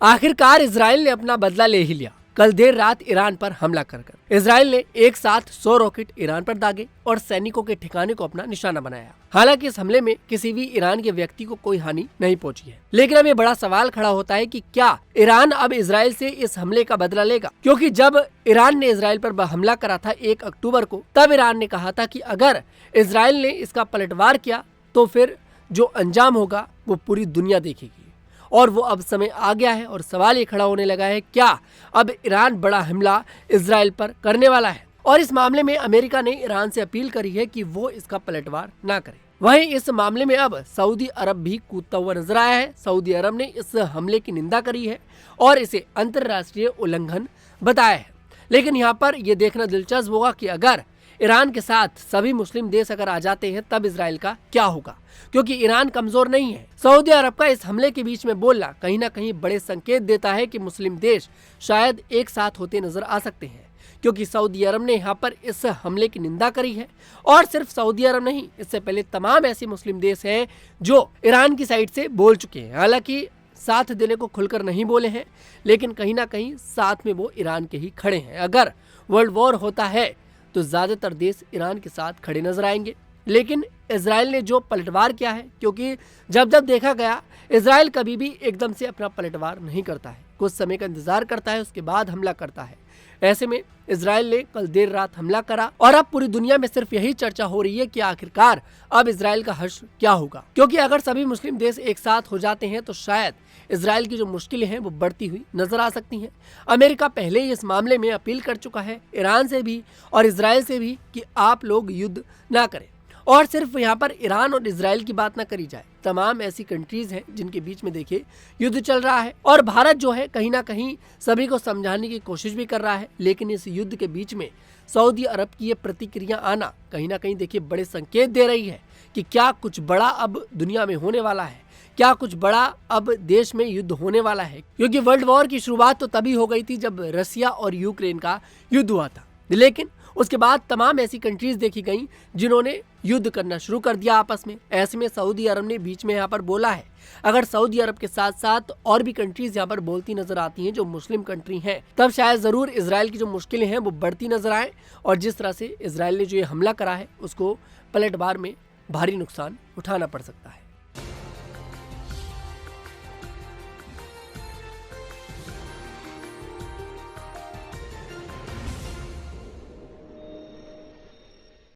आखिरकार इजराइल ने अपना बदला ले ही लिया। कल देर रात ईरान पर हमला कर इजराइल ने एक साथ 100 रॉकेट ईरान पर दागे और सैनिकों के ठिकाने को अपना निशाना बनाया। हालांकि इस हमले में किसी भी ईरान के व्यक्ति को कोई हानि नहीं पहुंची है, लेकिन अब ये बड़ा सवाल खड़ा होता है कि क्या ईरान अब इजराइल से इस हमले का बदला लेगा? क्योंकि जब ईरान ने इजराइल पर हमला करा था 1 अक्टूबर को, तब ईरान ने कहा था कि अगर इजराइल ने इसका पलटवार किया तो फिर जो अंजाम होगा वो पूरी दुनिया देखेगी। और वो अब समय आ गया है और सवाल ये खड़ा होने लगा है, क्या अब ईरान बड़ा हमला इजराइल पर करने वाला है? और इस मामले में अमेरिका ने ईरान से अपील करी है कि वो इसका पलटवार ना करे। वहीं इस मामले में अब सऊदी अरब भी कूदता हुआ नजर आया है। सऊदी अरब ने इस हमले की निंदा करी है और इसे अंतर्राष्ट्रीय उल्लंघन बताया है। लेकिन यहाँ पर यह देखना दिलचस्प होगा कि अगर ईरान के साथ सभी मुस्लिम देश अगर आ जाते हैं तब इजराइल का क्या होगा, क्योंकि ईरान कमजोर नहीं है। सऊदी अरब का इस हमले के बीच में बोलना कहीं ना कहीं बड़े संकेत देता है कि मुस्लिम देश शायद एक साथ होते नजर आ सकते हैं, क्योंकि सऊदी अरब ने यहाँ पर इस हमले की निंदा करी है। और सिर्फ सऊदी अरब नहीं, इससे पहले तमाम ऐसे मुस्लिम देश हैं जो ईरान की साइड से बोल चुके हैं। हालांकि साथ देने को खुलकर नहीं बोले हैं, लेकिन कहीं ना कहीं साथ में वो ईरान के ही खड़े हैं। अगर वर्ल्ड वॉर होता है तो ज्यादातर देश ईरान के साथ खड़े नजर आएंगे। लेकिन इजराइल ने जो पलटवार किया है, क्योंकि जब देखा गया इजराइल कभी भी एकदम से अपना पलटवार नहीं करता है, कुछ समय का इंतजार करता है, उसके बाद हमला करता है। ऐसे में इजराइल ने कल देर रात हमला करा और अब पूरी दुनिया में सिर्फ यही चर्चा हो रही है कि आखिरकार अब इजराइल का हश्र क्या होगा। क्योंकि अगर सभी मुस्लिम देश एक साथ हो जाते हैं तो शायद इजराइल की जो मुश्किलें हैं वो बढ़ती हुई नजर आ सकती हैं। अमेरिका पहले ही इस मामले में अपील कर चुका है ईरान से भी और इजराइल से भी कि आप लोग युद्ध ना करें। और सिर्फ यहाँ पर ईरान और इजराइल की बात ना करी जाए, तमाम ऐसी कंट्रीज हैं जिनके बीच में देखिए युद्ध चल रहा है और भारत जो है कहीं ना कहीं सभी को समझाने की कोशिश भी कर रहा है। लेकिन इस युद्ध के बीच में सऊदी अरब की ये प्रतिक्रिया आना कहीं ना कहीं देखिए बड़े संकेत दे रही है कि क्या कुछ बड़ा अब दुनिया में होने वाला है, क्या कुछ बड़ा अब देश में युद्ध होने वाला है। क्योंकि वर्ल्ड वॉर की शुरुआत तो तभी हो गई थी जब रसिया और यूक्रेन का युद्ध हुआ था, लेकिन उसके बाद तमाम ऐसी कंट्रीज देखी गई जिन्होंने युद्ध करना शुरू कर दिया आपस में। ऐसे में सऊदी अरब ने बीच में यहाँ पर बोला है। अगर सऊदी अरब के साथ साथ और भी कंट्रीज यहाँ पर बोलती नजर आती हैं जो मुस्लिम कंट्री हैं, तब शायद जरूर इजराइल की जो मुश्किलें हैं वो बढ़ती नजर आए और जिस तरह से इजराइल ने जो ये हमला करा है उसको पलटवार में भारी नुकसान उठाना पड़ सकता है।